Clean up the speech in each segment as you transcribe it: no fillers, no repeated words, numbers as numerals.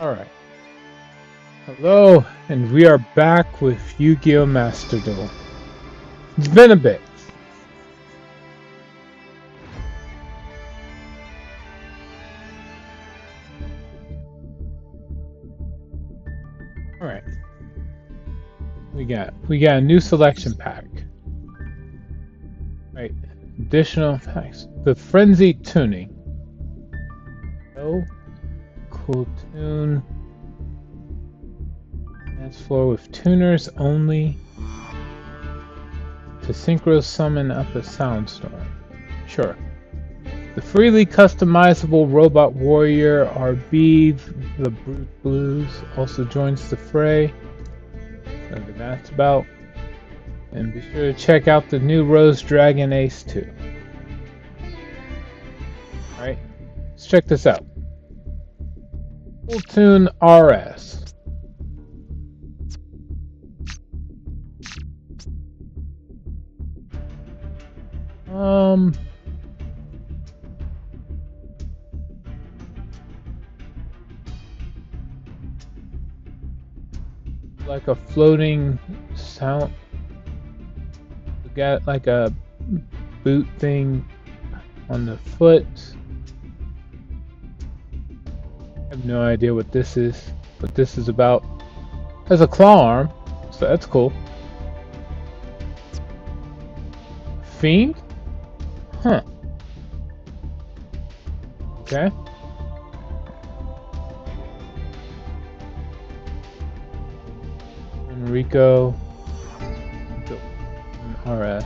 Alright. Hello, and we are back with Yu-Gi-Oh! Master Duel. It's been a bit. Alright. We got a new selection pack. Right. Additional packs. The Frenzied Tuning. Oh. Cool tune. Dance floor with tuners only. To synchro summon up a soundstorm. Sure. The freely customizable Robot Warrior RB, the Brute Blues, also joins the fray. Whatever that's about. And be sure to check out the new Rose Dragon Ace too. Alright, let's check this out. Full Tune RS. Like a floating sound. We got like a boot thing on the foot. I have no idea what this is, but this is about. Has a claw arm, so that's cool. Fiend? Huh. Okay. Enrico. RS.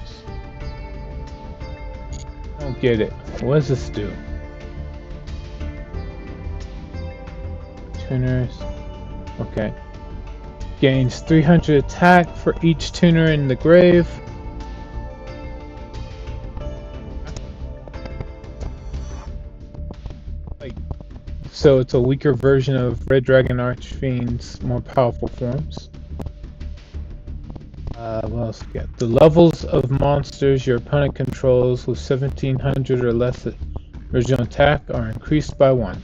I don't get it. What does this do? Tuners. Okay. Gains 300 attack for each tuner in the grave. So it's a weaker version of Red Dragon Archfiend's more powerful forms. What else we got? The levels of monsters your opponent controls with 1700 or less original attack are increased by 1.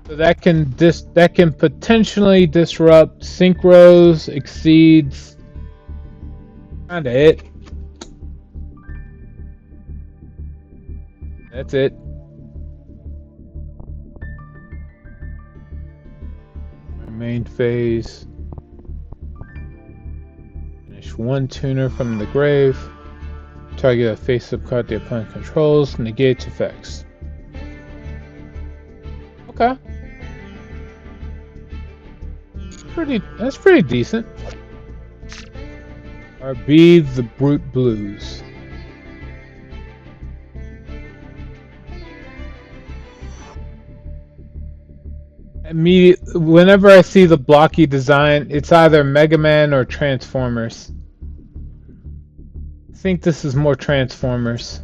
So that can potentially disrupt synchros, exceeds. Kinda it. That's it. Main phase. Finish one tuner from the grave. Target a face-up card the opponent controls. Negate effects. Okay. That's pretty decent. RB the Brute Blues. Whenever I see the blocky design, it's either Mega Man or Transformers. I think this is more Transformers.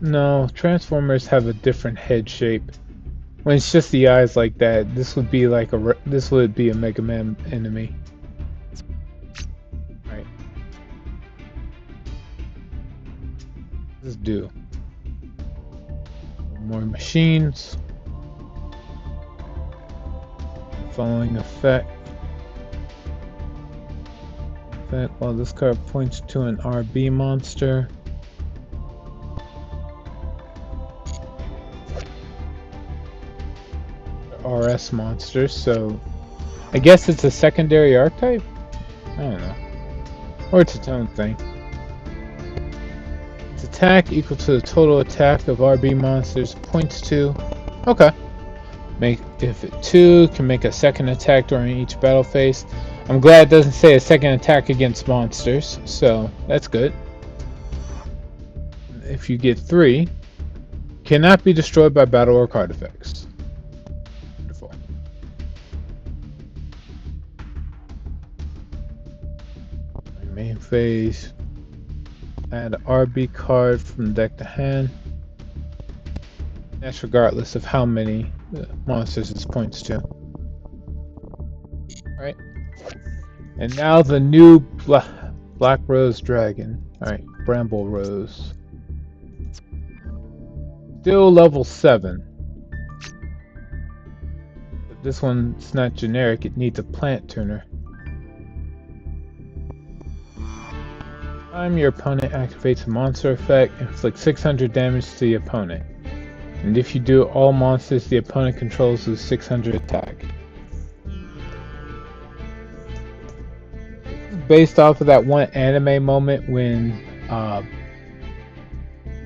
No, Transformers have a different head shape. When it's just the eyes like that, this would be like this would be a Mega Man enemy. Right. Let's do. More machines. Following effect. Well, this card points to an RB monster. RS monsters, so I guess it's a secondary archetype? I don't know. Or it's its own thing. Attack equal to the total attack of RB monsters points to. Okay. If it 2 can make a second attack during each battle phase. I'm glad it doesn't say a second attack against monsters, so that's good. If you get 3, cannot be destroyed by battle or card effects. Wonderful. Main phase. Add an RB card from deck to hand. That's regardless of how many monsters this points to. Alright. And now the new Black Rose Dragon. Alright, Bramble Rose. Still level 7. But this one's not generic, it needs a plant tuner. Time your opponent activates a monster effect, inflict 600 damage to the opponent. And if you do, all monsters the opponent controls lose 600 attack. Based off of that one anime moment when,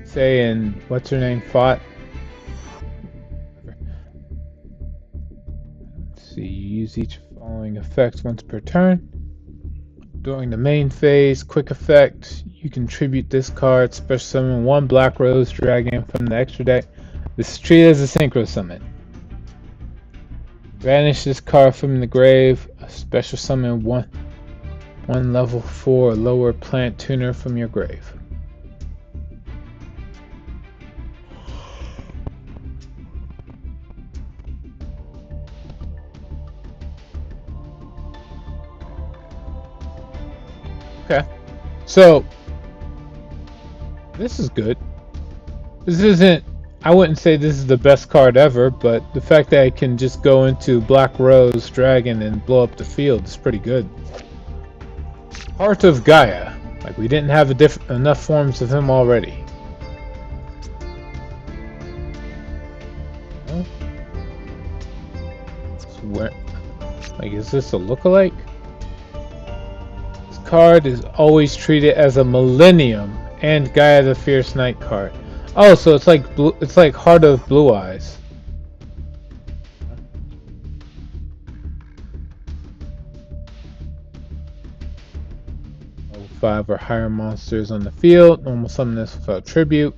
say, and what's her name fought. Let's see, you use each following effects once per turn. During the main phase, quick effect, you contribute this card, special summon 1 Black Rose Dragon from the extra deck. This is treated as a synchro summon. Banish this card from the grave, special summon 1 level 4 or lower plant tuner from your grave. Okay, so this is good. This isn't, I wouldn't say this is the best card ever, but the fact that I can just go into Black Rose Dragon and blow up the field is pretty good. Heart of Gaia. Like, we didn't have enough forms of him already. Huh? So where, like, is this a lookalike? This card is always treated as a Millennium and Gaia the Fierce Knight card. Oh, so it's like Heart of Blue Eyes. Level 5 or higher monsters on the field. Normal summon this without tribute.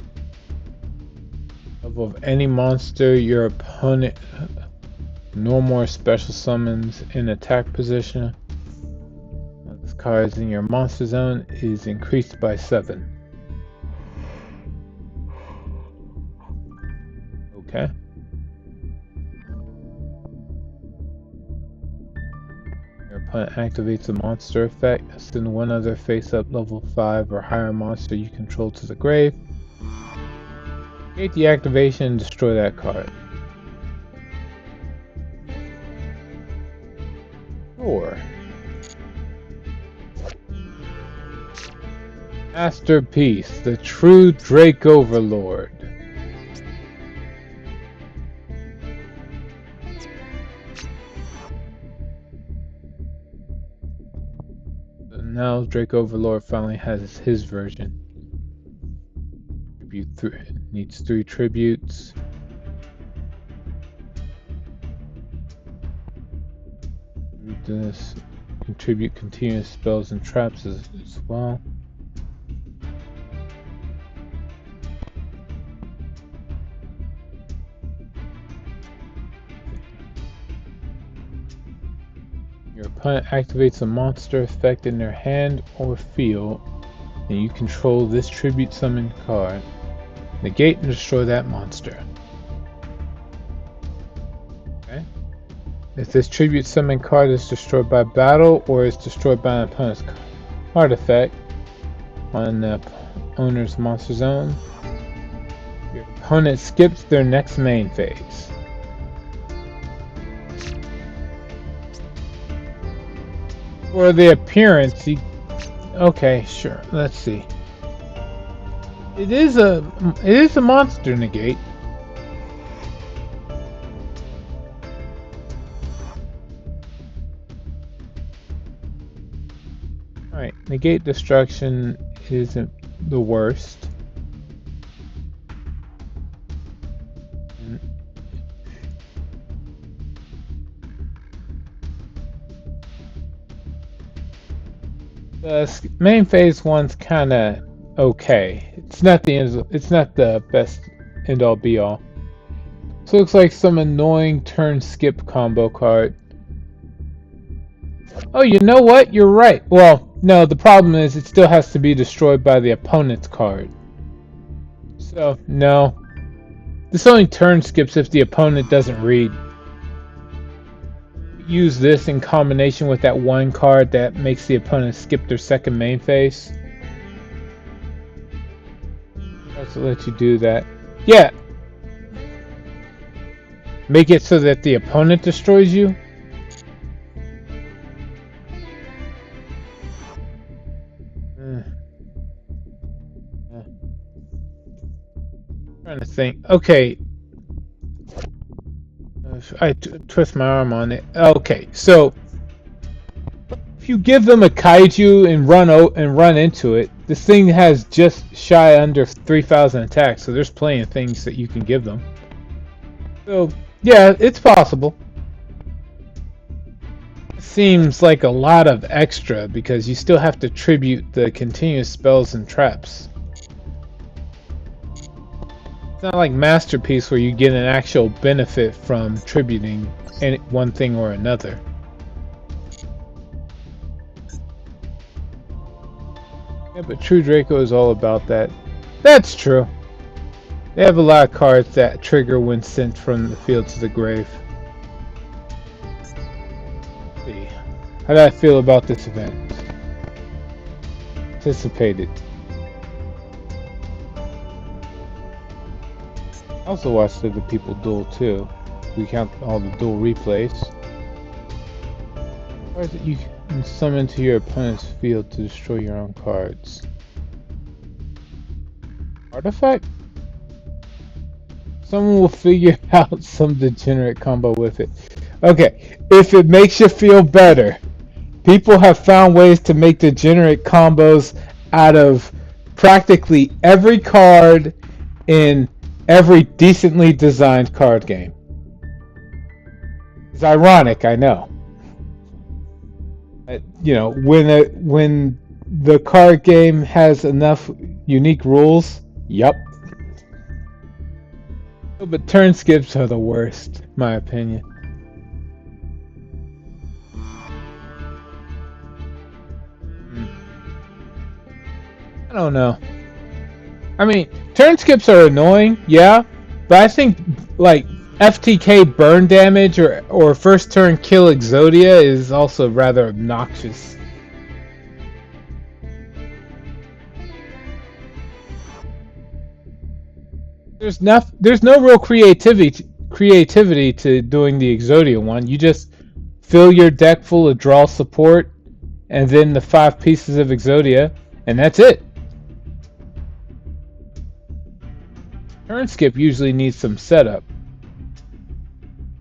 Level of any monster your opponent. No more special summons in attack position. This card is in your monster zone is increased by 7. Okay. Your opponent activates a monster effect. Send 1 other face-up level 5 or higher monster you control to the grave. Negate the activation and destroy that card. Sure. Masterpiece, the true Drake Overlord. Now Drake Overlord finally has his version. Tribute 3 needs 3 tributes. This contribute continuous spells and traps as well. Your opponent activates a monster effect in their hand or field, and you control this tribute summon card. Negate and destroy that monster. Okay. If this tribute summon card is destroyed by battle or is destroyed by an opponent's card effect on the owner's monster zone, your opponent skips their next main phase. For the appearance, okay, sure. Let's see. It is a monster negate. All right, negate destruction isn't the worst. The main phase one's kind of okay. It's not the end. It's not the best end all be all. So it looks like some annoying turn skip combo card. Oh, you know what? You're right. Well, no. The problem is it still has to be destroyed by the opponent's card. So no. This only turn skips if the opponent doesn't read. use this in combination with that one card that makes the opponent skip their second main phase. Let's let you do that. Yeah. Make it so that the opponent destroys you. Trying to think. Okay. I twist my arm on it. Okay, so if you give them a kaiju and run into it, this thing has just shy under 3,000 attacks. So there's plenty of things that you can give them. So yeah, it's possible. It seems like a lot of extra because you still have to tribute the continuous spells and traps. It's not like Masterpiece where you get an actual benefit from tributing one thing or another. Yeah, but True Draco is all about that. That's true. They have a lot of cards that trigger when sent from the field to the grave. Let's see. How do I feel about this event? Anticipated. I also watched other people duel too. We count all the duel replays. Cards that you can summon to your opponent's field to destroy your own cards. Artifact? Someone will figure out some degenerate combo with it. Okay, if it makes you feel better, people have found ways to make degenerate combos out of practically every card in every decently designed card game. It's ironic, I know. You know, when the card game has enough unique rules, yup. But turn skips are the worst, in my opinion. I don't know. I mean, turn skips are annoying, yeah, but I think like FTK burn damage or first turn kill Exodia is also rather obnoxious. There's no real creativity to doing the Exodia one. You just fill your deck full of draw support and then the 5 pieces of Exodia, and that's it. Turn skip usually needs some setup.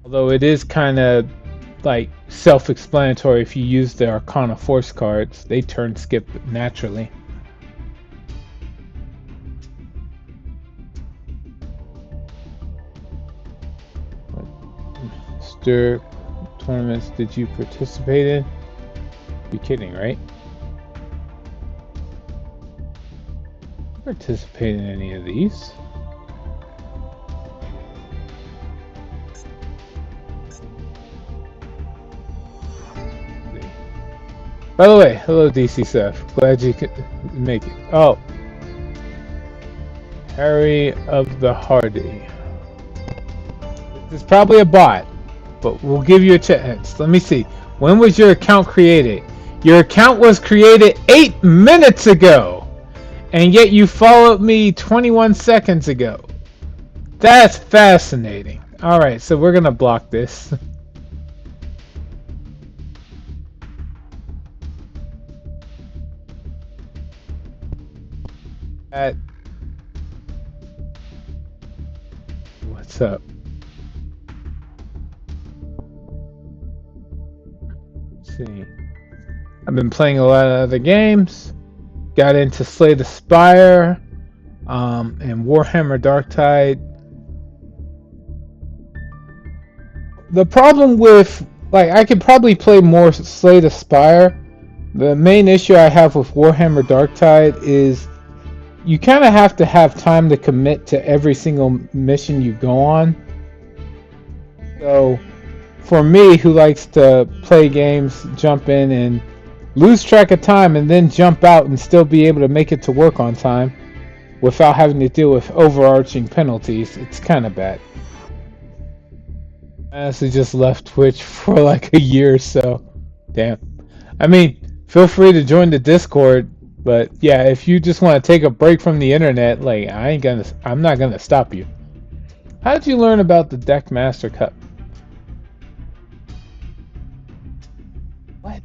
Although it is kind of like self-explanatory if you use the Arcana Force cards. They turn skip naturally. What Stir tournaments did you participate in? You're kidding, right? I participate in any of these. By the way, hello DC Seth. Glad you could make it. Oh. Harry of the Hardy. This is probably a bot, but we'll give you a chance. Let me see. When was your account created? Your account was created 8 minutes ago! And yet you followed me 21 seconds ago. That's fascinating. Alright, so we're gonna block this. What's up? Let's see. I've been playing a lot of other games. Got into Slay the Spire and Warhammer Darktide. The problem with, like, I could probably play more Slay the Spire. The main issue I have with Warhammer Darktide is you kind of have to have time to commit to every single mission you go on. So, for me, who likes to play games, jump in and lose track of time and then jump out and still be able to make it to work on time without having to deal with overarching penalties, it's kind of bad. I honestly just left Twitch for like a year or so. Damn. I mean, feel free to join the Discord, but yeah, if you just want to take a break from the internet, like I'm not gonna stop you. How did you learn about the Deckmaster Cup? What?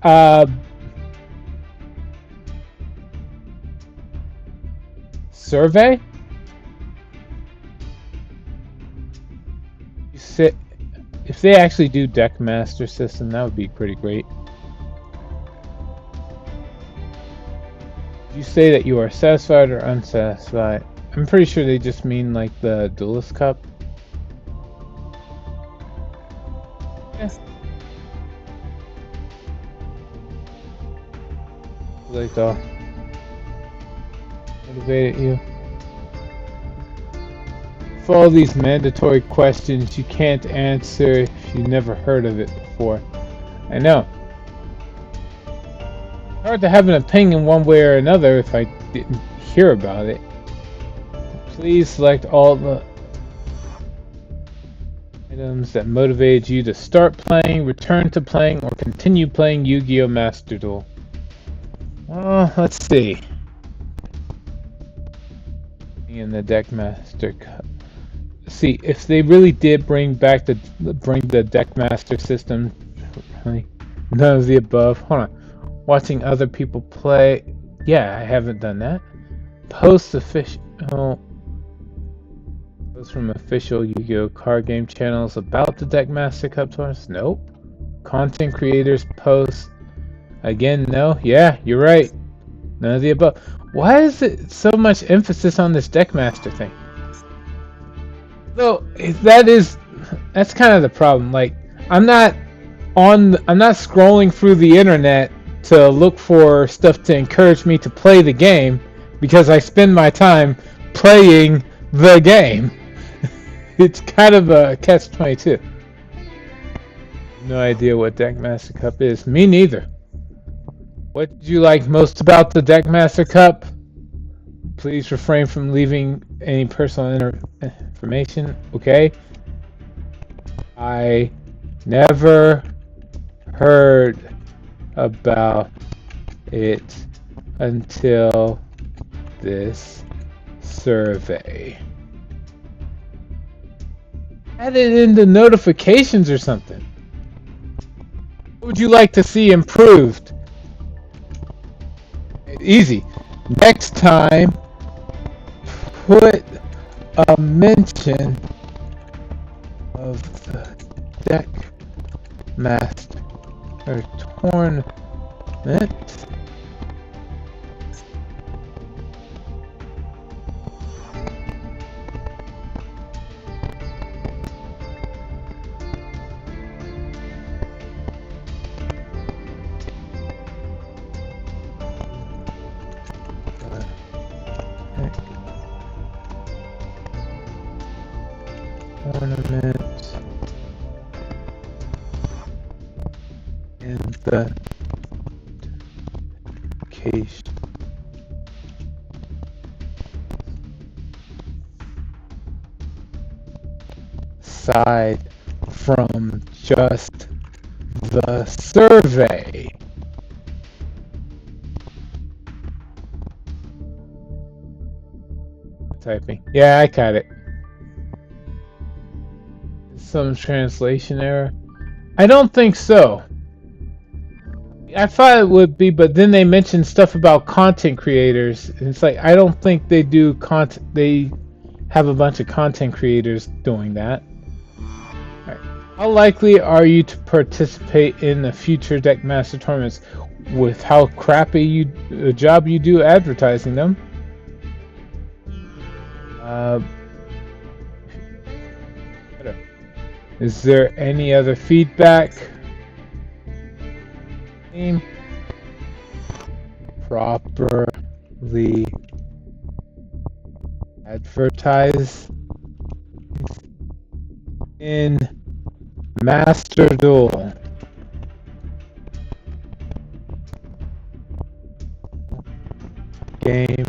Uh, survey? You sit. If they actually do Deckmaster system, that would be pretty great. You say that you are satisfied or unsatisfied. I'm pretty sure they just mean like the Duelist Cup. Yeah. Like motivated you. For all these mandatory questions you can't answer if you never heard of it before. I know. It's hard to have an opinion one way or another if I didn't hear about it. Please select all the items that motivated you to start playing, return to playing, or continue playing Yu-Gi-Oh! Master Duel. Let's see. In the Deckmaster Cup. See, if they really did bring the Deckmaster system, really, none of the above. Hold on. Watching other people play. Yeah, I haven't done that. Post from official Yu-Gi-Oh! Card game channels about the Deckmaster Cup tournaments? Nope. Content creators post. Again, no. Yeah, you're right. None of the above. Why is it so much emphasis on this Deckmaster thing? So that's kind of the problem. Like, I'm not scrolling through the internet to look for stuff to encourage me to play the game because I spend my time playing the game. It's kind of a catch-22. No idea what Deckmaster Cup is. Me neither. What did you like most about the Deckmaster Cup? Please refrain from leaving any personal information, okay? I never heard about it until this survey. Add it in the notifications or something. What would you like to see improved? Easy. Next time, put a mention of the Deckmaster tournament in the case side from just the survey. Typing. Yeah, I got it. Some translation error. I don't think so. I thought it would be, but then they mentioned stuff about content creators. And it's like, I don't think they do content. They have a bunch of content creators doing that. Right. How likely are you to participate in the future Deckmaster tournaments with how crappy a job you do advertising them? Is there any other feedback? Properly advertise in Master Duel. Game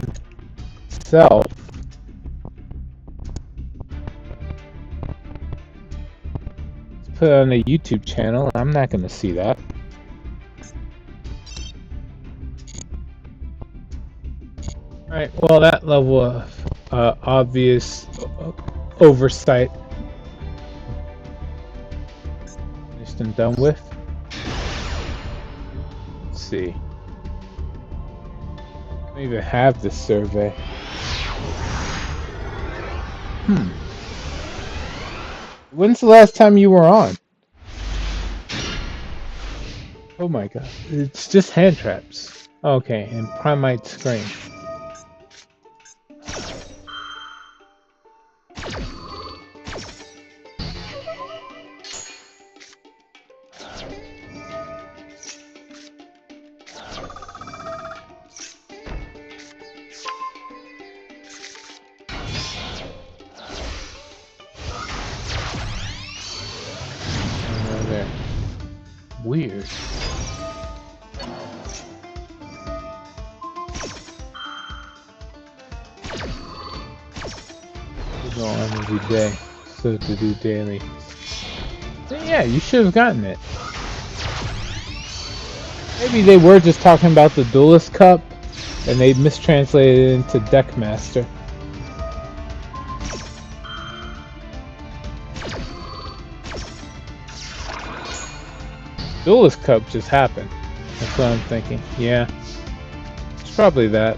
self. put it on a YouTube channel. I'm not gonna see that. Alright, well, that level of obvious oversight finished and done with. Let's see. I don't even have this survey. When's the last time you were on? Oh my god. It's just hand traps. Okay, and Primite Scream. There. Weird. We go on every day, so to do daily. Yeah, you should have gotten it. Maybe they were just talking about the Duelist Cup, and they mistranslated it into Deckmaster. Duelist Cup just happened. That's what I'm thinking. Yeah. It's probably that.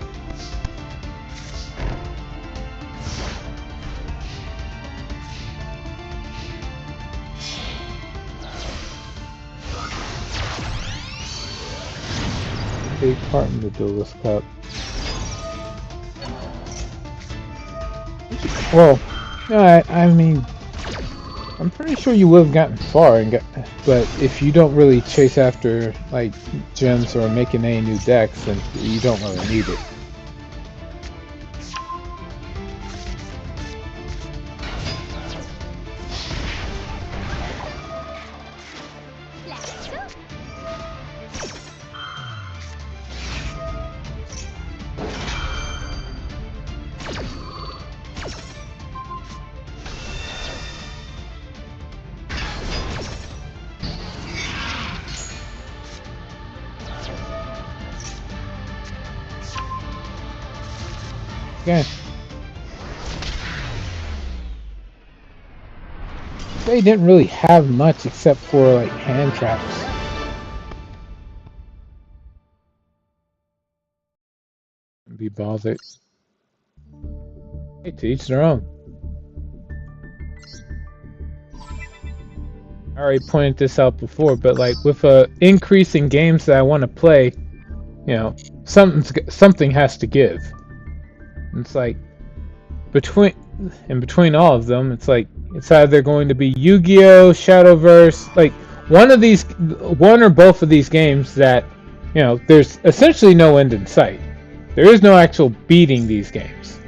Big part in the Duelist Cup. Well, I mean, I'm pretty sure you would have gotten far, but if you don't really chase after like gems or making any new decks, then you don't really need it. Okay. They didn't really have much except for like hand traps. Be bothered. Hey, to each their own. I already pointed this out before, but like with a increase in games that I want to play, you know, something has to give. It's like between all of them, it's like it's either going to be Yu-Gi-Oh, Shadowverse, like one or both of these games that, you know, there's essentially no end in sight. There is no actual beating these games.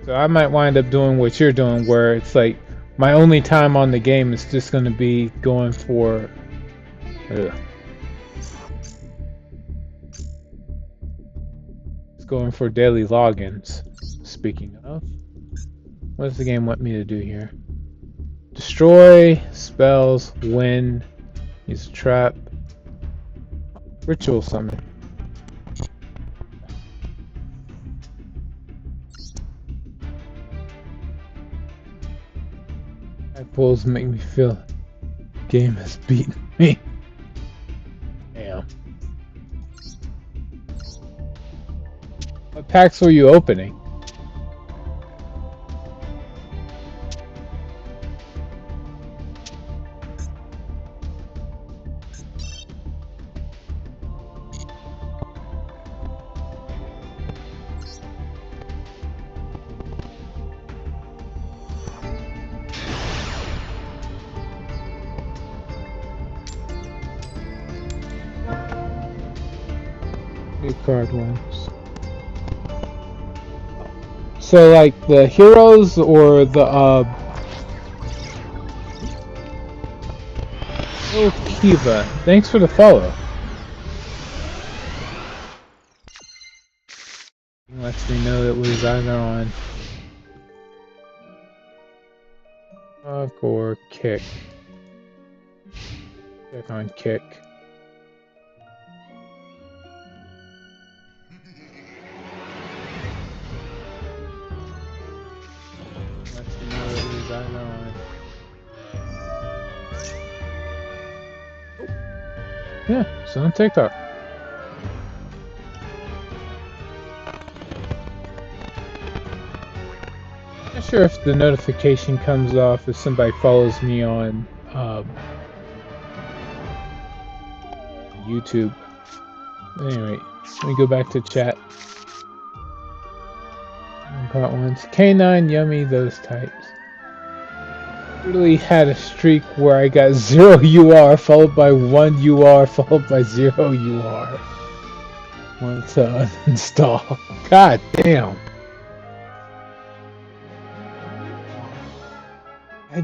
So I might wind up doing what you're doing, where it's like my only time on the game is just going to be going for going for daily logins. Speaking of, what does the game want me to do here? Destroy, spells, win, use a trap, ritual summon. Pulls make me feel game has beaten me. Damn. What packs were you opening? Card ones. So like the heroes or the Oh, Kiva, thanks for the follow. Lets me know that was either on Or kick. Check on kick. Let's know what we got on. Yeah, it's on TikTok. Not sure if the notification comes off if somebody follows me on YouTube. Anyway, let me go back to chat. Got ones. K9, Yummy, those types. Really had a streak where I got 0 UR followed by 1 UR followed by 0 UR. Want to uninstall. God damn. I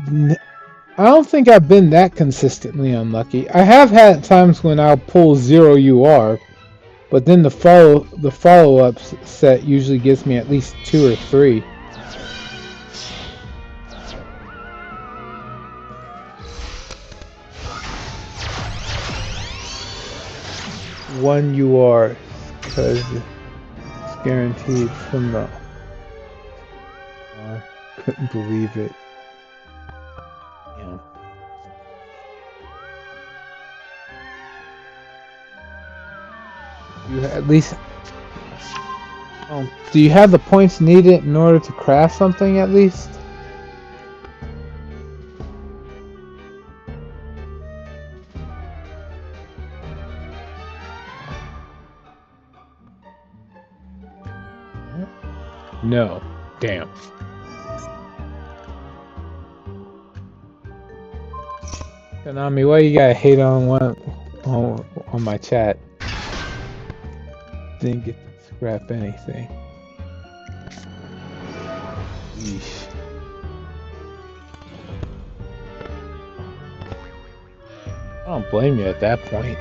don't think I've been that consistently unlucky. I have had times when I'll pull 0 UR, but then the follow-up set usually gives me at least 2 or 3. One UR because it's guaranteed from the. I couldn't believe it. Yeah. You at least. Oh, do you have the points needed in order to craft something at least? No. Damn. Konami, why you gotta hate on on my chat? Didn't get to scrap anything. Yeesh. I don't blame you at that point.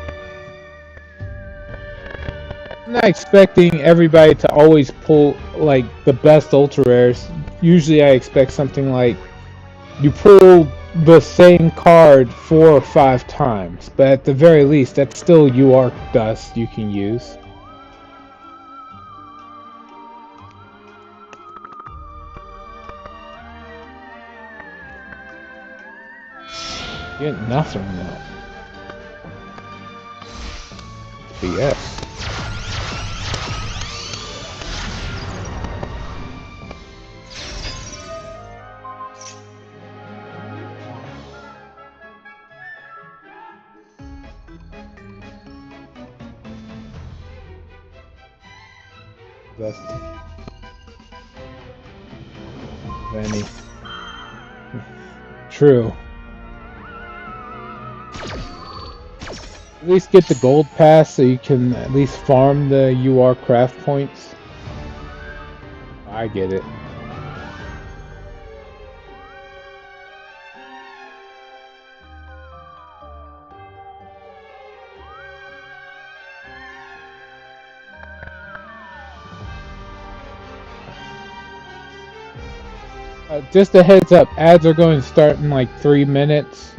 I'm not expecting everybody to always pull like the best ultra rares. Usually I expect something like you pull the same card 4 or 5 times, but at the very least that's still UR dust you can use. Get nothing though. BS. Any. True. At least get the gold pass so you can at least farm the UR craft points. I get it. Just a heads up, ads are going to start in like 3 minutes.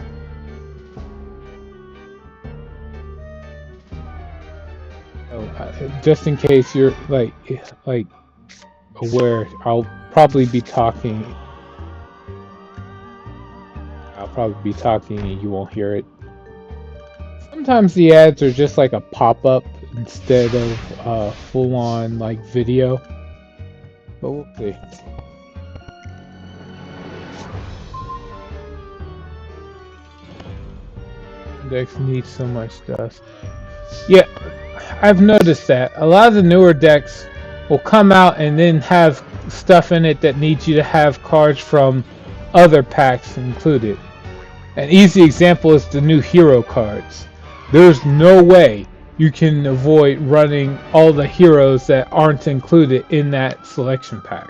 So, just in case you're like aware, I'll probably be talking and you won't hear it. Sometimes the ads are just like a pop-up instead of full-on like video. But we'll see. Decks need so much dust. Yeah, I've noticed that. A lot of the newer decks will come out and then have stuff in it that needs you to have cards from other packs included. An easy example is the new hero cards. There's no way you can avoid running all the heroes that aren't included in that selection pack.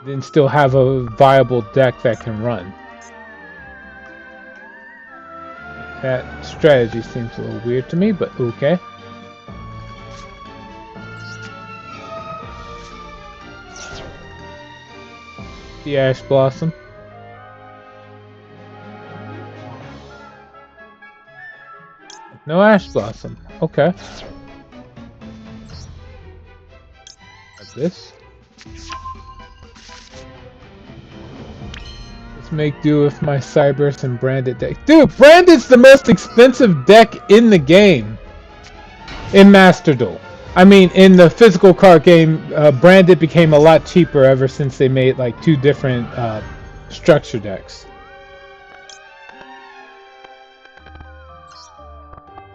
Then still have a viable deck that can run. That strategy seems a little weird to me, but okay. The Ash Blossom. No Ash Blossom. Okay. Like this. Let's make do with my Cybers and Branded deck. Dude, Branded's the most expensive deck in the game. In Master Duel. I mean, in the physical card game, Branded became a lot cheaper ever since they made like 2 different structure decks.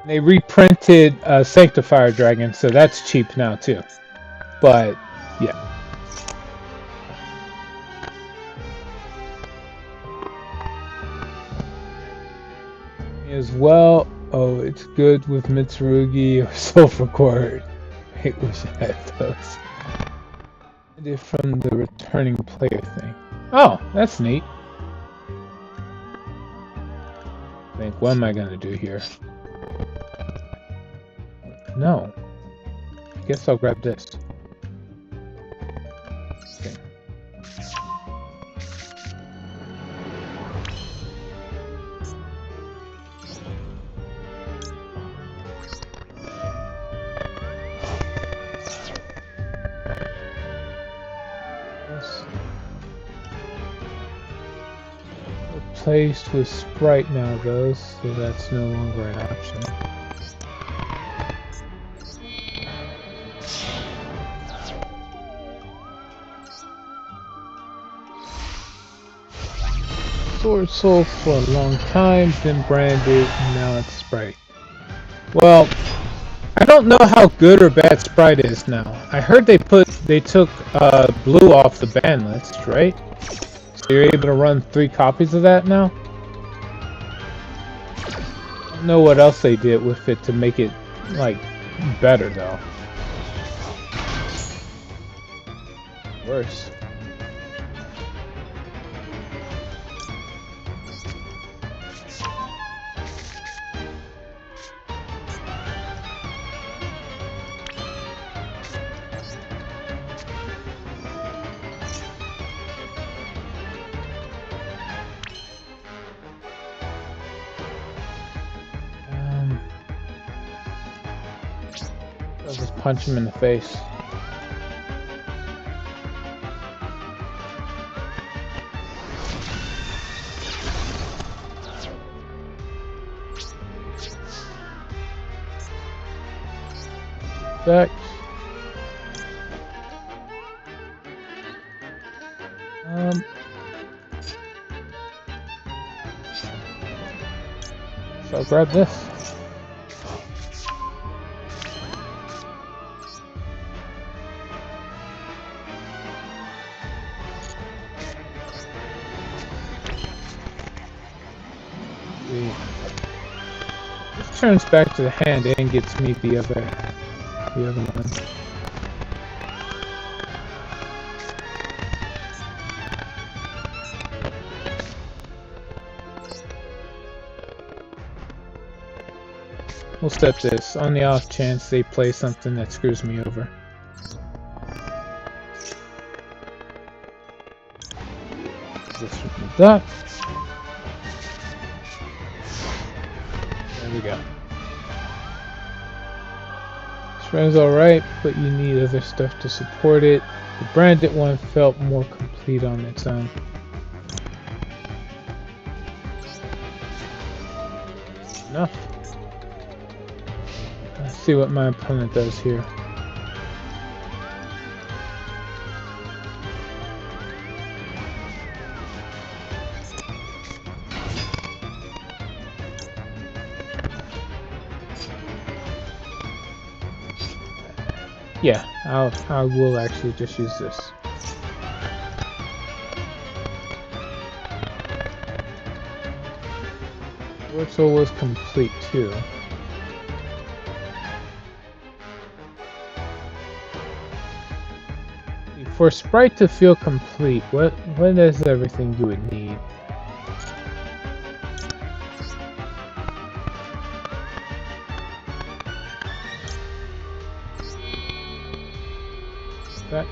They reprinted Sanctifier Dragon, so that's cheap now too. But yeah. As well. Oh, it's good with Mitsurugi or Sulfur Core. I wish I had those. They're from the returning player thing. Oh, that's neat. I think, what am I gonna do here? No. I guess I'll grab this. Okay. Replaced with Sprite now though, so that's no longer an option. Sword Soul for a long time, then Branded, and now it's Sprite. Well, I don't know how good or bad Sprite is now. I heard they took Blue off the ban list, right? So you're able to run 3 copies of that now? I don't know what else they did with it to make it, like, better though. Worse. I'll just punch him in the face. Back. So I'll grab this. This turns back to the hand and gets me the other one. We'll set this on the off chance they play something that screws me over. Just remove that. There we go. This is alright, but you need other stuff to support it. The Branded one felt more complete on its own. Enough. Let's see what my opponent does here. Yeah, I will actually just use this. Whistle was complete too. For Sprite to feel complete, what is everything you would need? That.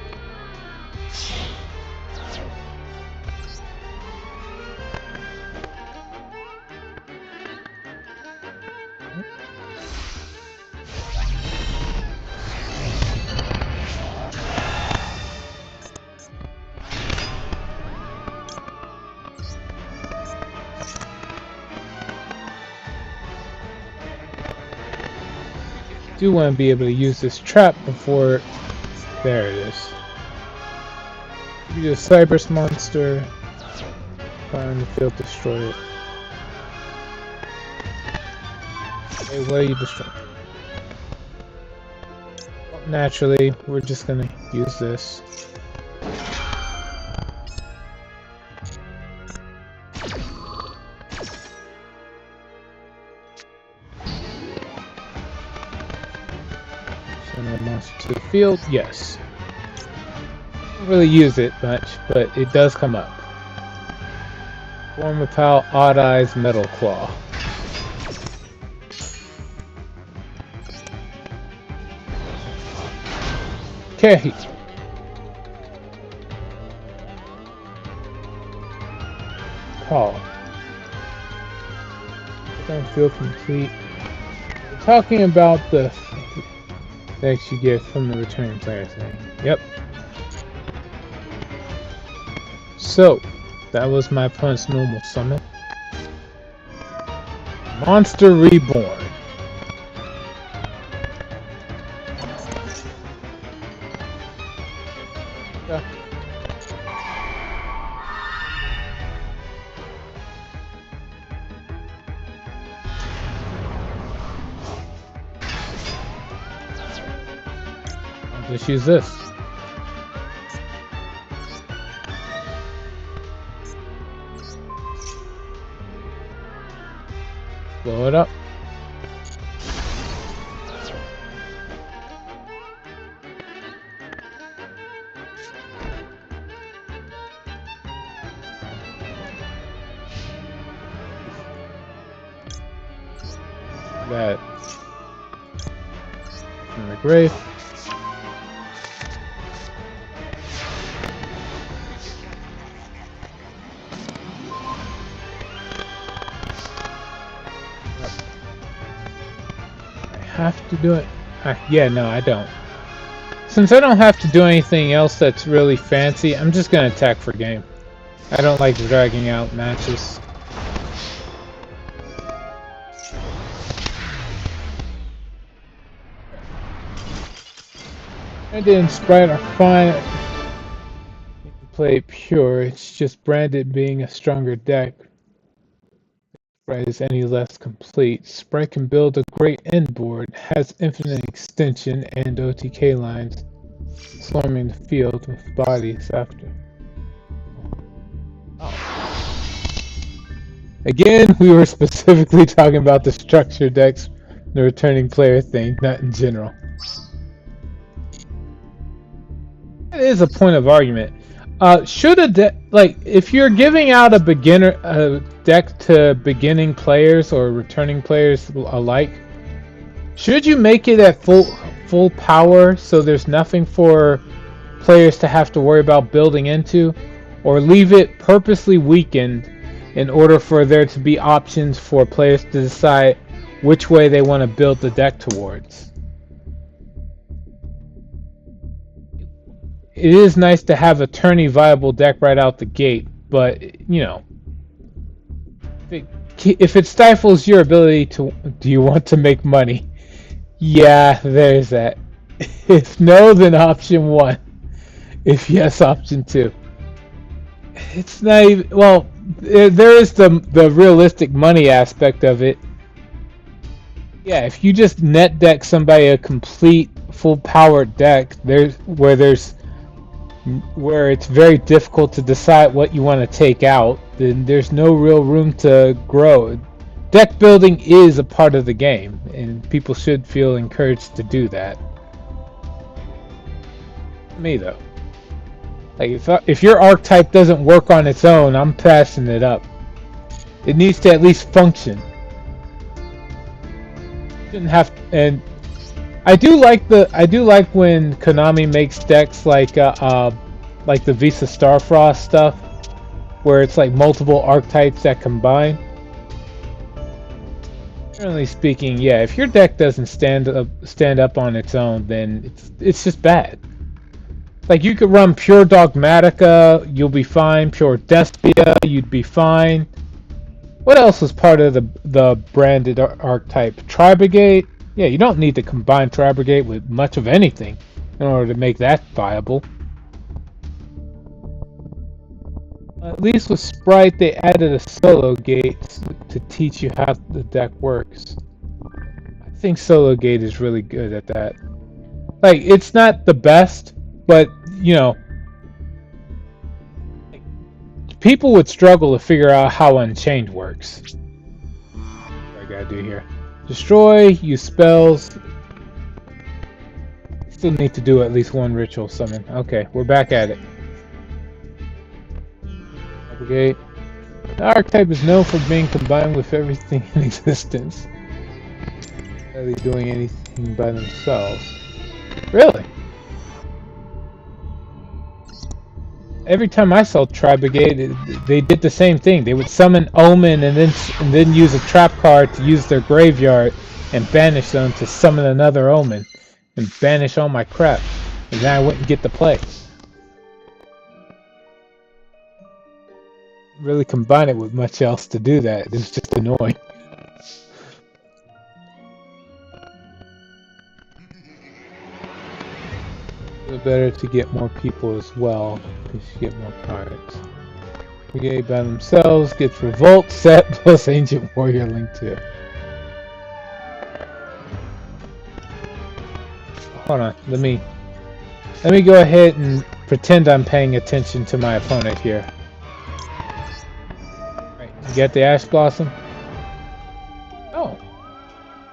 do want to be able to use this trap before... There it is. You do a Cyberse monster. Fire in the field, destroy it. Hey, what are you destroying? Well, naturally, we're just gonna use this. Send the monster to the field. Yes. Don't really use it much, but it does come up. Form of Pal, Odd Eyes, Metal Claw. Okay. Call. Don't feel complete. We're talking about the decks you get from the returning player thing. Yep. So, that was my opponent's normal summon. Monster Reborn. Yeah. I'll just use this. Blow it up. That from the grave. Have to do it. Yeah, no, I don't. Since I don't have to do anything else that's really fancy, I'm just gonna attack for game. I don't like dragging out matches. Branded and Sprite are fine. You can play pure, it's just Branded being a stronger deck. Sprite is any less complete. Sprite can build a great end board, has infinite extension and OTK lines, swarming the field with bodies after. Oh. Again, we were specifically talking about the structure decks, the returning player thing, not in general. It is a point of argument. Should a deck, like, if you're giving out a deck to beginning players or returning players alike, should you make it at full power so there's nothing for players to have to worry about building into, or leave it purposely weakened in order for there to be options for players to decide which way they want to build the deck towards? It is nice to have a tourney viable deck right out the gate, but, you know, if it stifles your ability to... Do you want to make money? Yeah, there's that. If no, then option 1. If yes, option 2. It's not even... Well, there is the realistic money aspect of it. Yeah, if you just net deck somebody a complete, full-powered deck, where it's very difficult to decide what you want to take out, then there's no real room to grow. Deck building is a part of the game, and people should feel encouraged to do that. Me though, like if your archetype doesn't work on its own, I'm passing it up. It needs to at least function. Shouldn't have, and I do like when Konami makes decks like the Visa Starfrost stuff, where it's like multiple archetypes that combine. Generally speaking, yeah, if your deck doesn't stand up on its own, then it's just bad. Like, you could run Pure Dogmatica, you'll be fine. Pure Despia, you'd be fine. What else was part of the branded archetype? Tribegate, Yeah, you don't need to combine Tri-Brigade with much of anything in order to make that viable. At least with Sprite, they added a solo gate to teach you how the deck works. I think solo gate is really good at that. Like, it's not the best, but, you know, people would struggle to figure out how Unchained works. What I gotta do here. Destroy, use spells. Still need to do at least one ritual summon. Okay, we're back at it. Brigade. The archetype is known for being combined with everything in existence. Not really doing anything by themselves. Really? Every time I saw Tri-Brigade, they did the same thing. They would summon Omen and then use a trap card to use their graveyard and banish them to summon another Omen and banish all my crap. And then I wouldn't get to play. Really combine it with much else to do that. It was just annoying. It's better to get more people as well, because you get more cards. Brigade by themselves gets Revolt set plus Ancient Warrior Link 2. Hold on, let me go ahead and pretend I'm paying attention to my opponent here. Right, you got the Ash Blossom? Oh.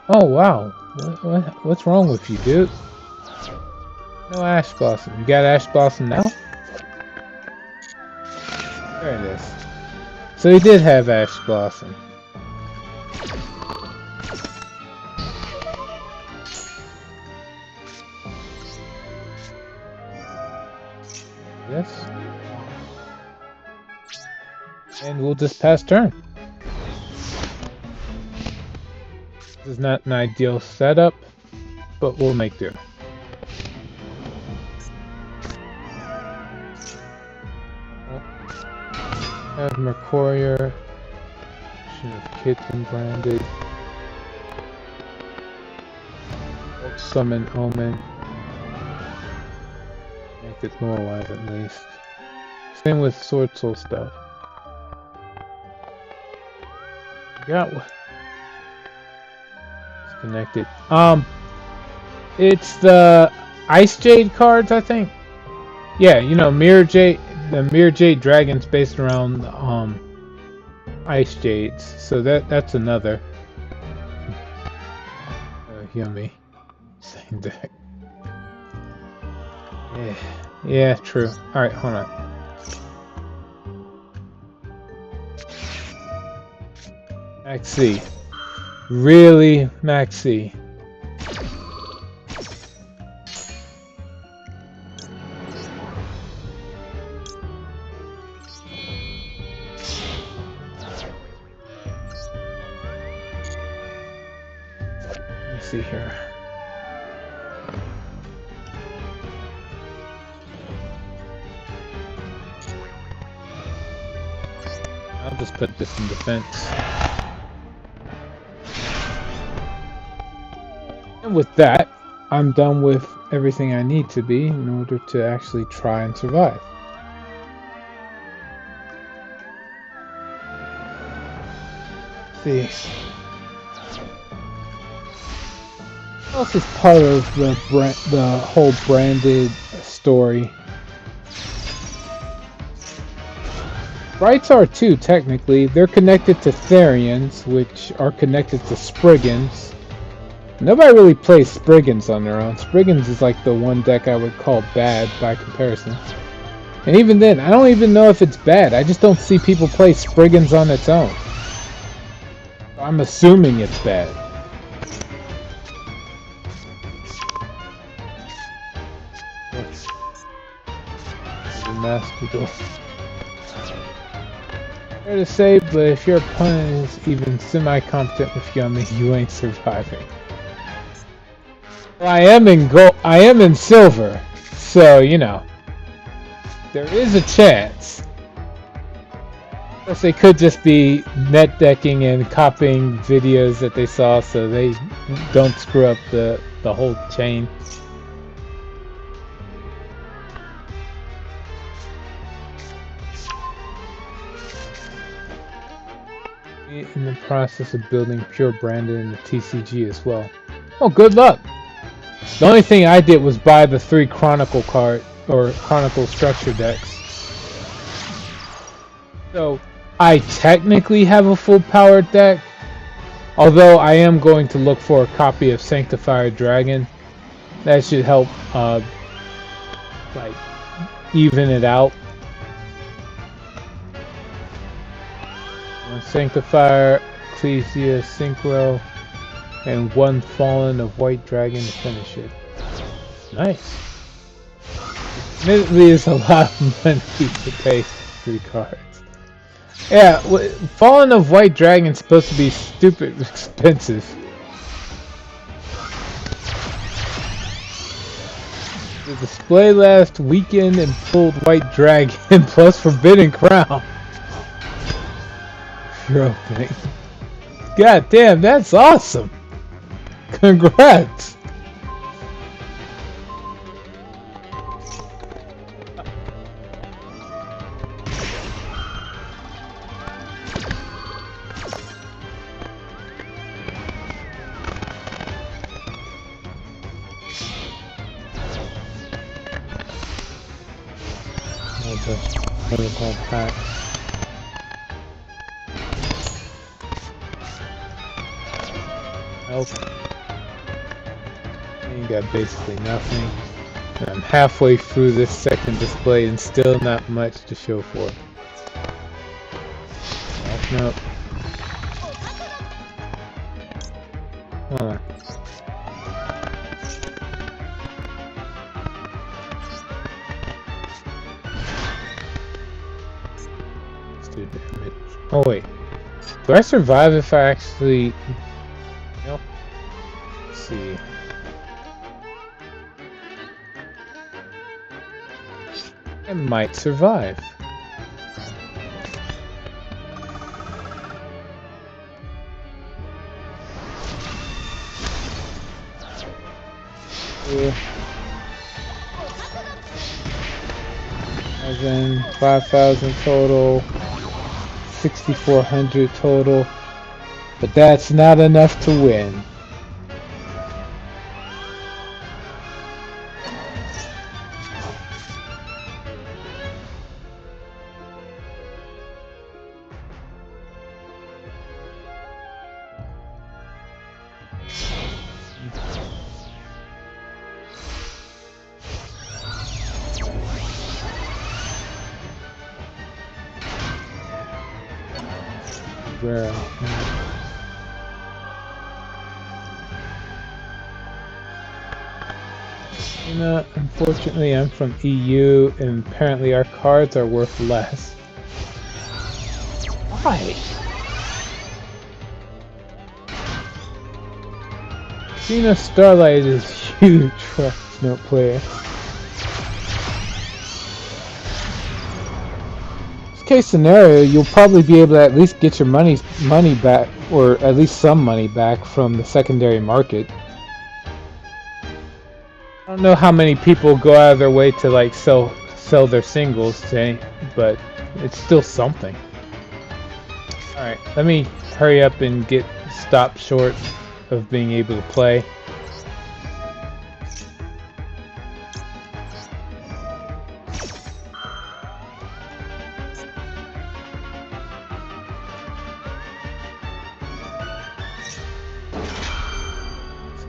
Oh wow. What's wrong with you, dude? No Ash Blossom. You got Ash Blossom now? There it is. So he did have Ash Blossom. Yes. And we'll just pass turn. This is not an ideal setup, but we'll make do. Have Mercurier. Should have Kitten branded. Summon Omen. Make it more alive at least. Same with Sword Soul stuff. Got what? It's connected. It's the Ice Jade cards, I think. Yeah, you know, Mirror Jade. The Mirror Jade Dragon's based around Ice Jades, so that's another. Yummy. Same deck. Yeah, true. Alright, hold on. Maxi. Really, Maxi. See here. I'll just put this in defense. And with that, I'm done with everything I need to be in order to actually try and survive. Let's see. What else is part of the whole branded story? Sprites are too, technically. They're connected to Therians, which are connected to Spriggans. Nobody really plays Spriggans on their own. Spriggans is like the one deck I would call bad by comparison. And even then, I don't even know if it's bad. I just don't see people play Spriggans on its own. I'm assuming it's bad. Master. Fair to say, but if your opponent is even semi-competent with Yummy, you ain't surviving. Well, I am in gold. I am in silver, so you know there is a chance. Plus, they could just be net decking and copying videos that they saw, so they don't screw up the whole chain. In the process of building Pure Branded in the TCG as well. Oh, good luck! The only thing I did was buy the 3 Chronicle card or Chronicle structure decks. So I technically have a full powered deck, although I am going to look for a copy of Sanctifier Dragon. That should help like even it out. Sanctifier, Ecclesia, Synchro, and 1 Fallen of White Dragon to finish it. Nice. Admittedly, it's a lot of money to pay for 3 cards. Yeah, Fallen of White Dragon is supposed to be stupid expensive. The display last weekend and pulled White Dragon plus Forbidden Crown. You're opening. God damn, that's awesome! Congrats! Protocol pack. Nope. You got basically nothing. And I'm halfway through this second display and still not much to show for it. Nope. Hold on. Let's do damage. Oh wait. Do I survive if I actually... Nope. Let's see. I might survive. Yeah. 5,000 total, 6,400 total, but that's not enough to win. Where? You know, unfortunately I'm from EU and apparently our cards are worth less. Why? Xena Starlight is huge for a Snow player. Case scenario, you'll probably be able to at least get your money back, or at least some money back from the secondary market. I don't know how many people go out of their way to like sell their singles, but it's still something. All right, let me hurry up and get stopped short of being able to play.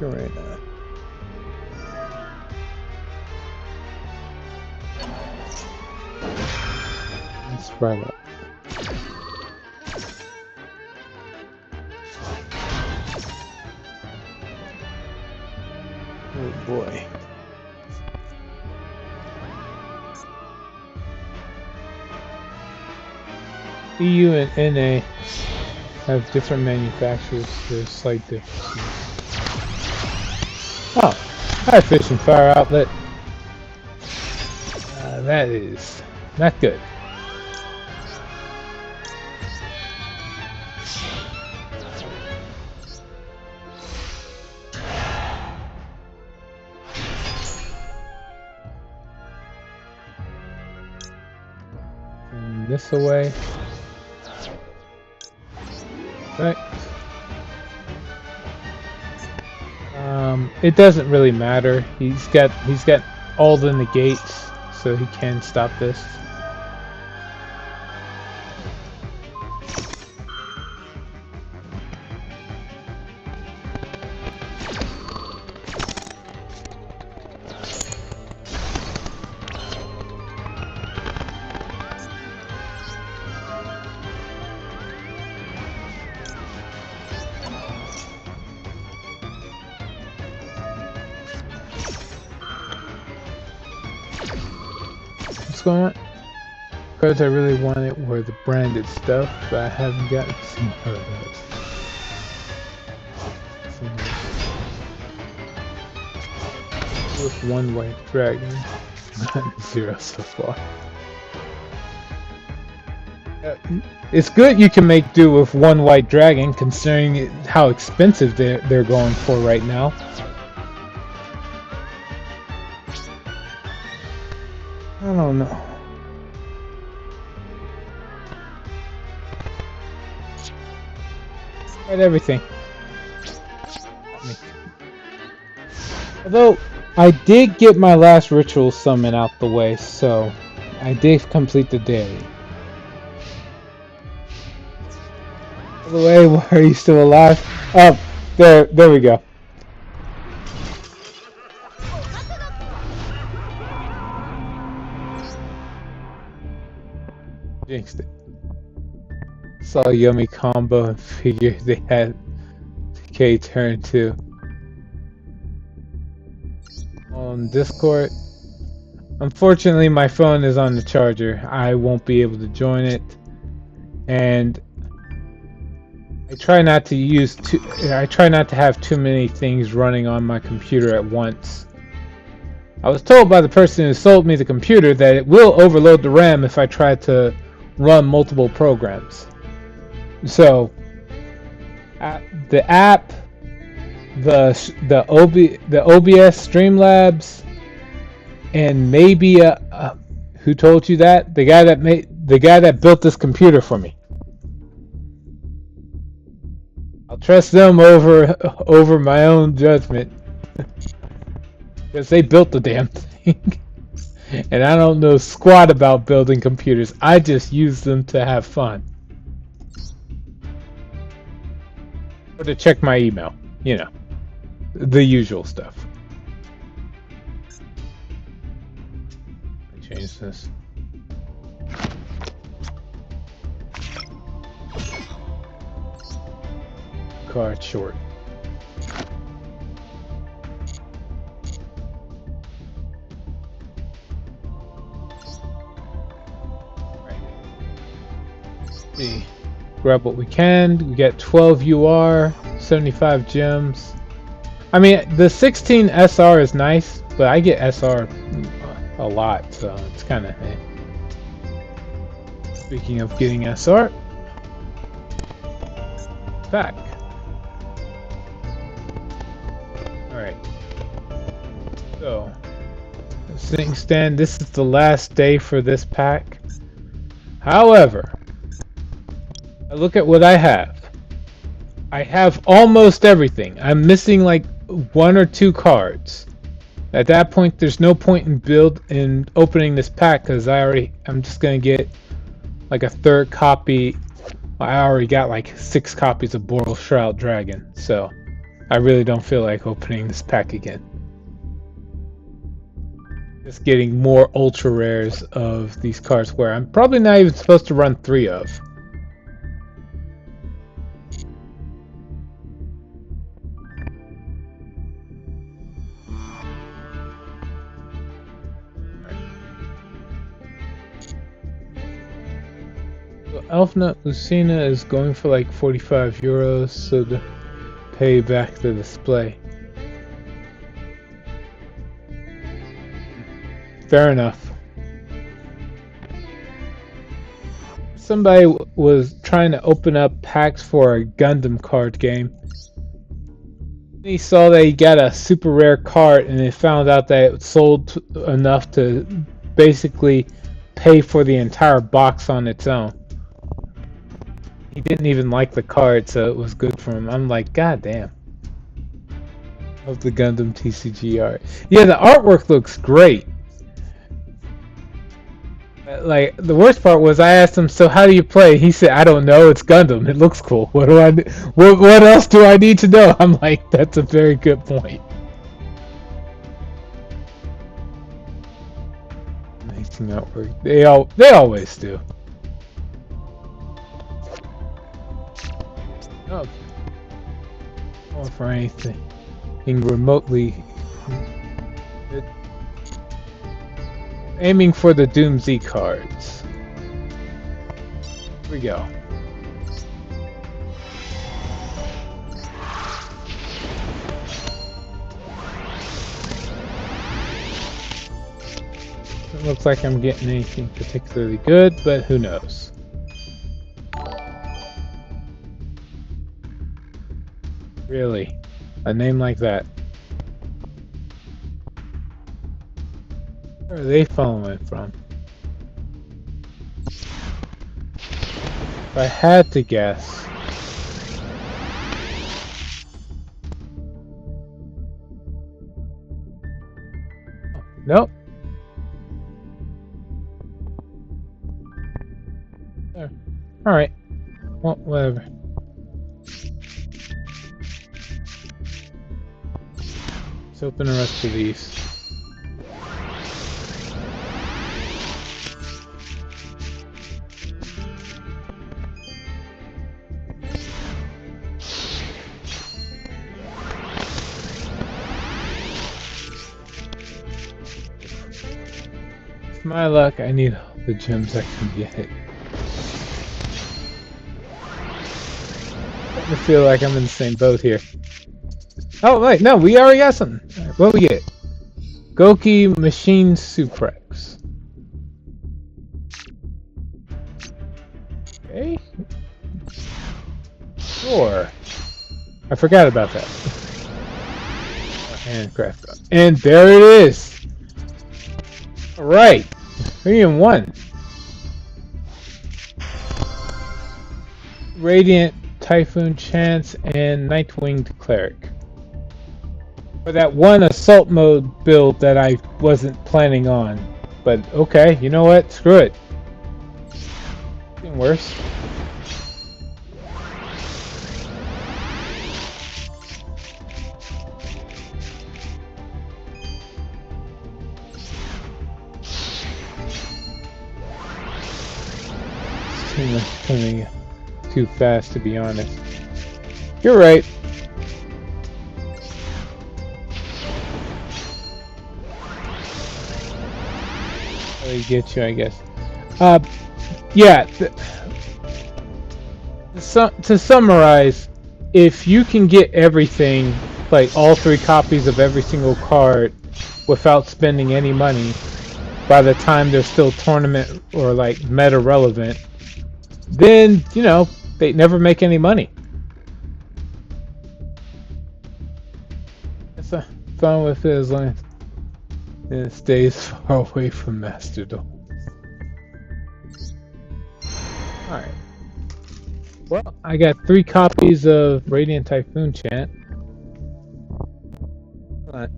Right now. Let's spread up. Oh boy. EU and NA have different manufacturers. There's slight differences. Oh, hi Fish and Fire Outlet. That is not good. Turn this away. Right. It doesn't really matter. He's got all the negates, so he can stop this. Going on? Cards I really wanted were the branded stuff, but I haven't gotten some of those. With one white dragon, gotten 0 so far. It's good you can make do with one white dragon, considering how expensive they're going for right now. I don't know. Tried everything. Although, I did get my last ritual summon out the way, so I did complete the daily. By the way, why are you still alive? Oh, there we go. Jinxed it. Saw a yummy combo and figured they had K turn too. On Discord. Unfortunately, my phone is on the charger. I won't be able to join it, and I try not to have too many things running on my computer at once. I was told by the person who sold me the computer that it will overload the RAM if I try to run multiple programs. So, the app, the OBS Streamlabs, and maybe who told you that? The guy that built this computer for me. I'll trust them over my own judgment, because they built the damn thing. And I don't know squat about building computers. I just use them to have fun. Or to check my email. You know, the usual stuff. Change this. Card short. See, grab what we can. We get 12 UR, 75 gems. I mean, the 16 SR is nice, but I get SR a lot, so it's kind of hey. Speaking of getting SR, back. All right. So, sitting stand. This is the last day for this pack. However, I look at what I have. I have almost everything. I'm missing like 1 or 2 cards. At that point, there's no point in opening this pack because I'm just gonna get like a 3rd copy. I already got like 6 copies of Boral Shroud Dragon, so I really don't feel like opening this pack again. Just getting more ultra rares of these cards where I'm probably not even supposed to run 3 of. Elfnut Lucina is going for like 45 euros, so to pay back the display. Fair enough. Somebody was trying to open up packs for a Gundam card game. He saw that he got a super rare card and they found out that it sold enough to basically pay for the entire box on its own. He didn't even like the card, so it was good for him. I'm like, God damn. Of the Gundam TCG art. Yeah, the artwork looks great. Like, the worst part was I asked him, so how do you play? He said, I don't know, it's Gundam. It looks cool. What do what else do I need to know? I'm like, that's a very good point. Amazing artwork. They always do. Oh. Or for anything. Being remotely aiming for the Doom Z cards. Here we go. Doesn't look like I'm getting anything particularly good, but who knows. Really? A name like that? Where are they following from? If I had to guess. Oh, nope. There. Alright. Well, whatever. Let's open the rest of these. With my luck, I need all the gems I can get. I feel like I'm in the same boat here. Oh wait, no, we already got something. Right, what we get? Goki Machine Suprex. Okay. Sure. I forgot about that. Handcraft. And there it is! Alright. 3-in-1. Radiant Typhoon Chance and Nightwinged Cleric. For that one assault mode build that I wasn't planning on. But okay, you know what? Screw it. Getting worse. It's too much coming too fast, to be honest. You're right. They get you, I guess. Yeah. To summarize, if you can get everything, like all 3 copies of every single card, without spending any money, by the time they're still tournament or like meta relevant, then you know they never make any money. It's fun with it as long as it stays far away from Mastodon. Alright. Well, I got 3 copies of Radiant Typhoon Chant. But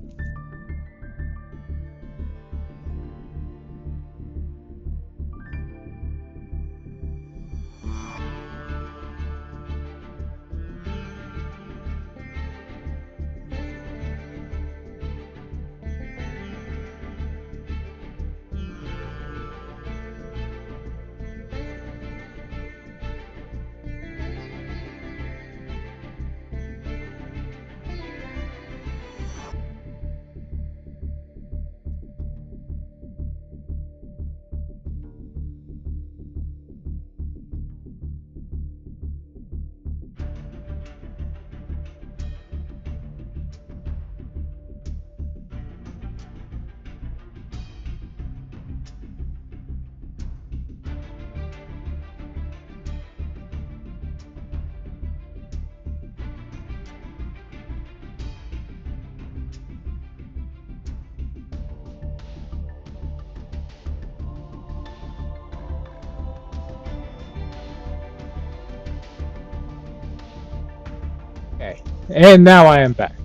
Okay, and now I am back.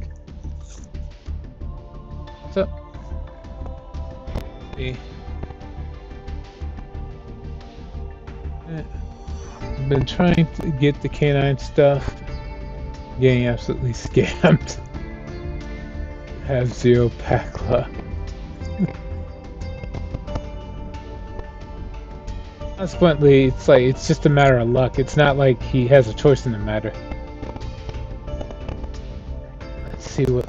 So, I've been trying to get the canine stuff, getting absolutely scammed. Have 0 pack left. Consequently, it's just a matter of luck. It's not like he has a choice in the matter. Let's see what.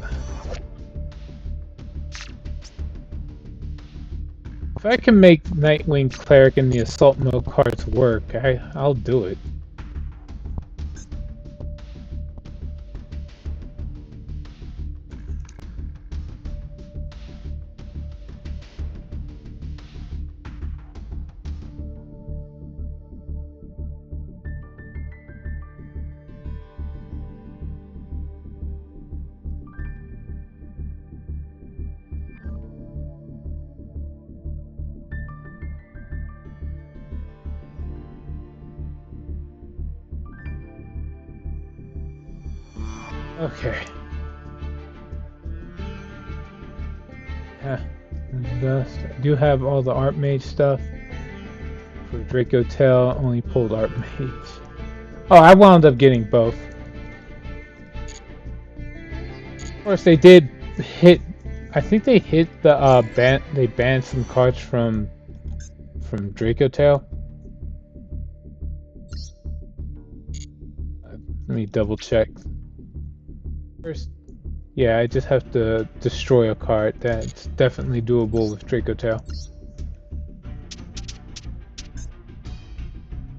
If I can make Nightwing Cleric and the Assault Mode cards work, I'll do it. Okay. Dust. I do have all the Art Mage stuff. For Draco Tail, only pulled Art Mage. Oh, I wound up getting both. Of course, they did hit. I think they hit the ban. They banned some cards from Draco Tail. Let me double check. First, yeah, I just have to destroy a card. That's definitely doable with Draco Tail.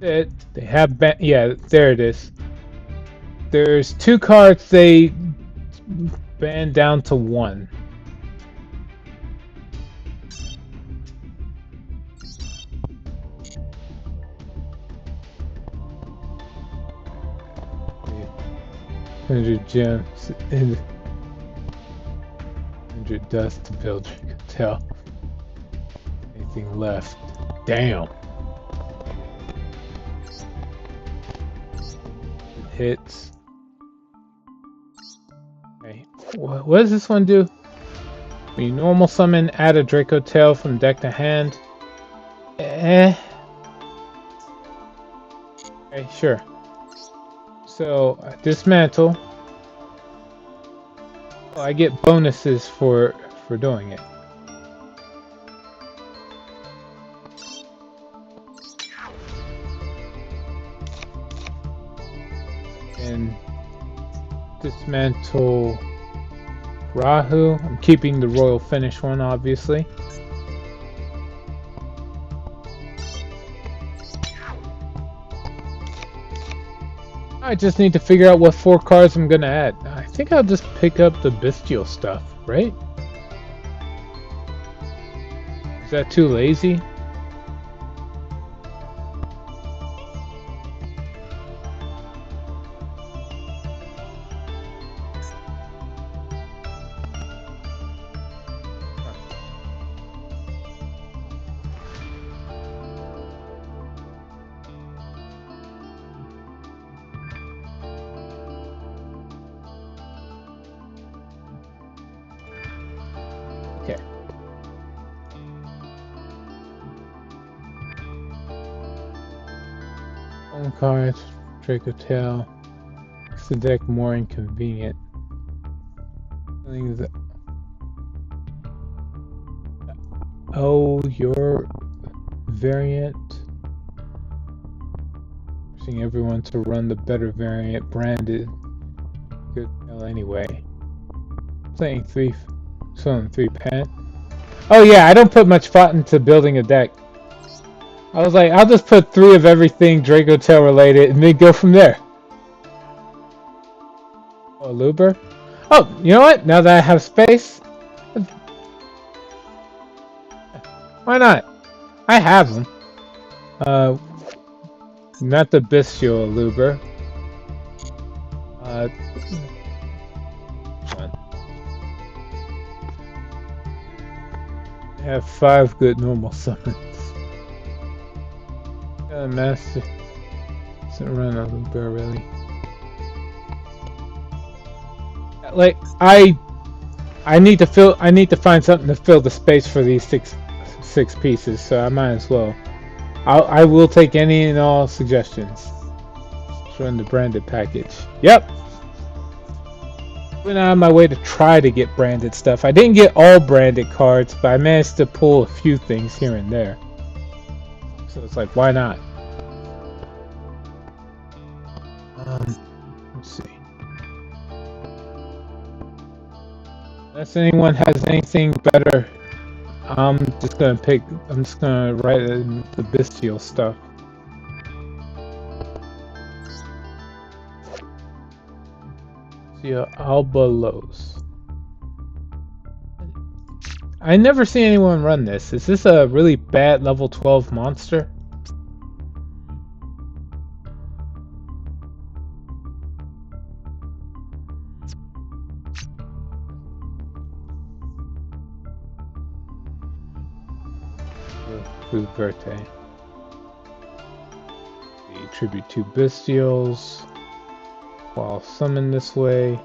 They have yeah, there it is. There's 2 cards they banned down to 1. $100 gems and 100 dust to build Draco Tail. Anything left? Damn. Hits. Okay. What does this one do? When you normal summon, add a Draco Tail from deck to hand. Okay, sure. So, dismantle. Oh, I get bonuses for doing it. And dismantle Rahu. I'm keeping the Royal Finish one, obviously. I just need to figure out what 4 cards I'm gonna add. I think I'll just pick up the Bestial stuff, right? Is that too lazy? Okay. Phone cards, Draco Tail. Makes the deck more inconvenient. Oh, your variant. Forcing everyone to run the better variant branded. Good hell anyway. Playing 3 pan. Oh yeah, I don't put much thought into building a deck. I was like, I'll just put 3 of everything Draco Tail related and then go from there. Oh, Luber? Oh, you know what? Now that I have space, why not? I have them. Not the Bestial Luber. I have 5 good normal summons. Master doesn't run a Luber really. like I need to find something to fill the space for these six pieces, so I might as well. I will take any and all suggestions. Run the branded package. Yep. Went out of my way to try to get branded stuff. I didn't get all branded cards, but I managed to pull a few things here and there. So it's like, why not? Let's see. Unless anyone has anything better, I'm just gonna write in the bestial stuff. Albalos. I never see anyone run this. Is this a really bad level 12 monster? Verte. The tribute to bestials. While summoned this way.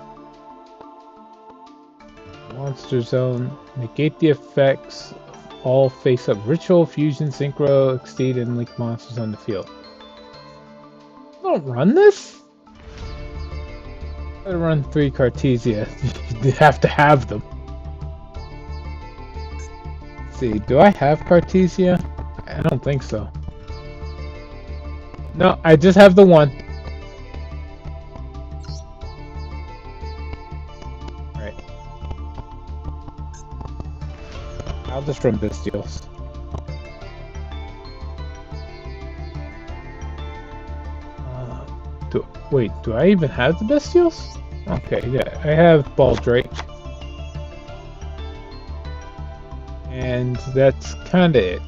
Monster zone. Negate the effects of all face-up ritual, fusion, synchro, exceed, and link monsters on the field. Don't run this? Gotta run 3 Cartesia. You have to have them. Let's see, do I have Cartesia? I don't think so. No, I just have the one. Right. I'll just run bestials. Wait, do I even have the bestials? Okay, yeah, I have Baldrake. And that's kinda it.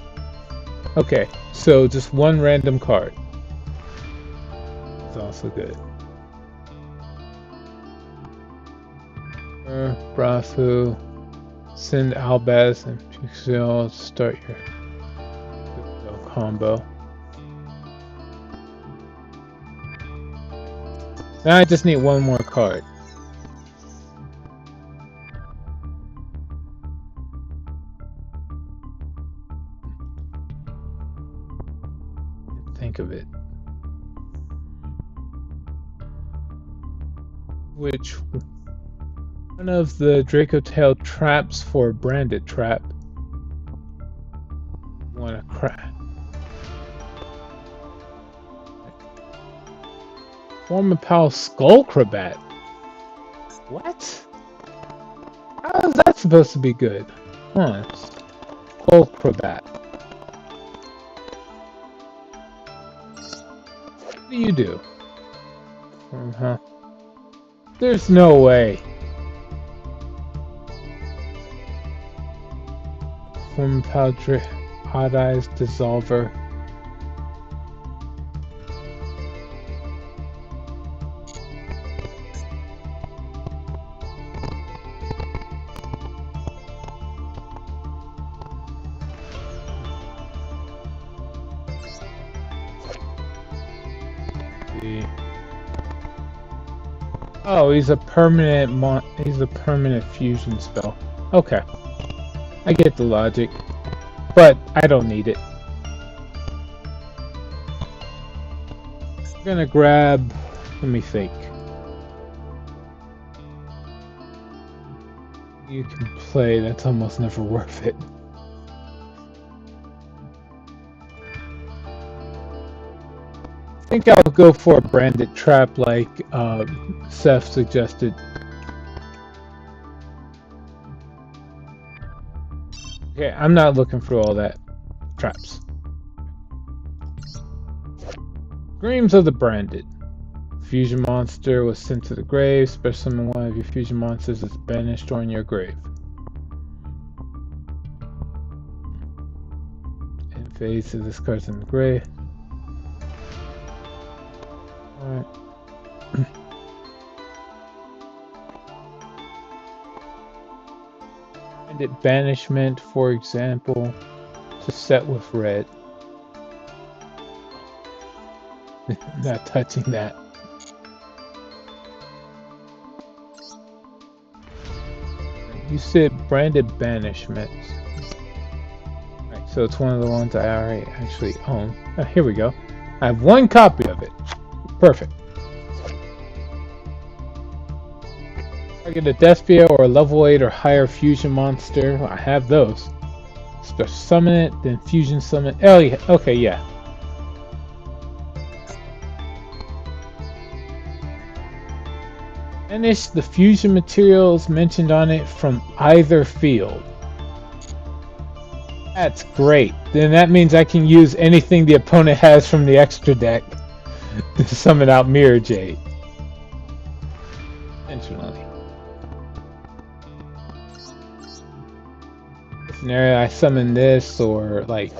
Okay, so just one random card. It's also good. Brafu, send Albaz and Pixel to start your combo. Now I just need one more card. Think of it. Which one of the Draco Tail traps for branded trap? Wanna crack? Form a pal Skullcrabat. What? How is that supposed to be good? Huh? Skullcrabat. What do you do? There's no way. Form Paldre Odd Eyes Dissolver. Oh, he's a permanent fusion spell. Okay. I get the logic. But I don't need it. I'm gonna grab... Let me think. You can play, that's almost never worth it. I think I'll go for a branded trap like Seth suggested. Okay, I'm not looking for all that traps. Screams of the Branded. Fusion monster was sent to the grave. Special summon one of your fusion monsters is banished or in your grave. And phase of this card's in the grave. Alright. And it banishment, for example, to set with red. Not touching that. You said branded banishments. Right, so it's one of the ones I already actually own. Oh, here we go. I have one copy of it. Perfect. Target a Despia or a level 8 or higher fusion monster. I have those. Special summon it, then fusion summon. Oh yeah, okay, yeah. Banish the fusion materials mentioned on it from either field. That's great. Then that means I can use anything the opponent has from the extra deck to summon out Mirror Jade. Intentionally. Scenario, I summon this, or like,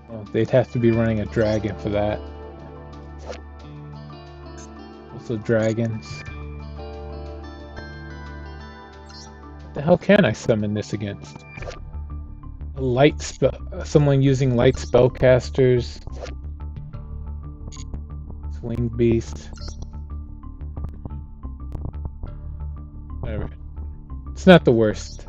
well, they'd have to be running a dragon for that. Also dragons. What the hell can I summon this against? A light spell, someone using light spellcasters. Swing beast. Whatever. It's not the worst.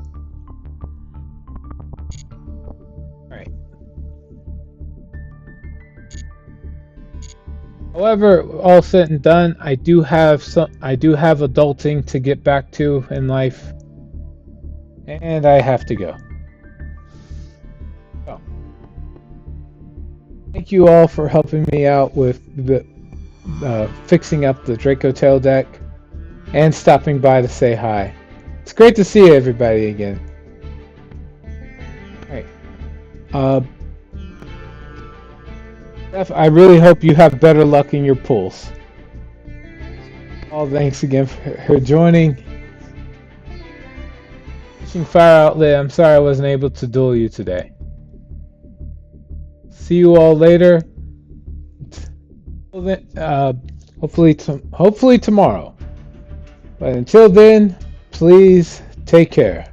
However, all said and done, I do have adulting to get back to in life, and I have to go. So, thank you all for helping me out with the fixing up the Draco Tail deck, and stopping by to say hi. It's great to see everybody again. All right. I really hope you have better luck in your pulls. Thanks again for joining. Fire Outlet, I'm sorry I wasn't able to duel you today. See you all later. Hopefully tomorrow. But until then, please take care.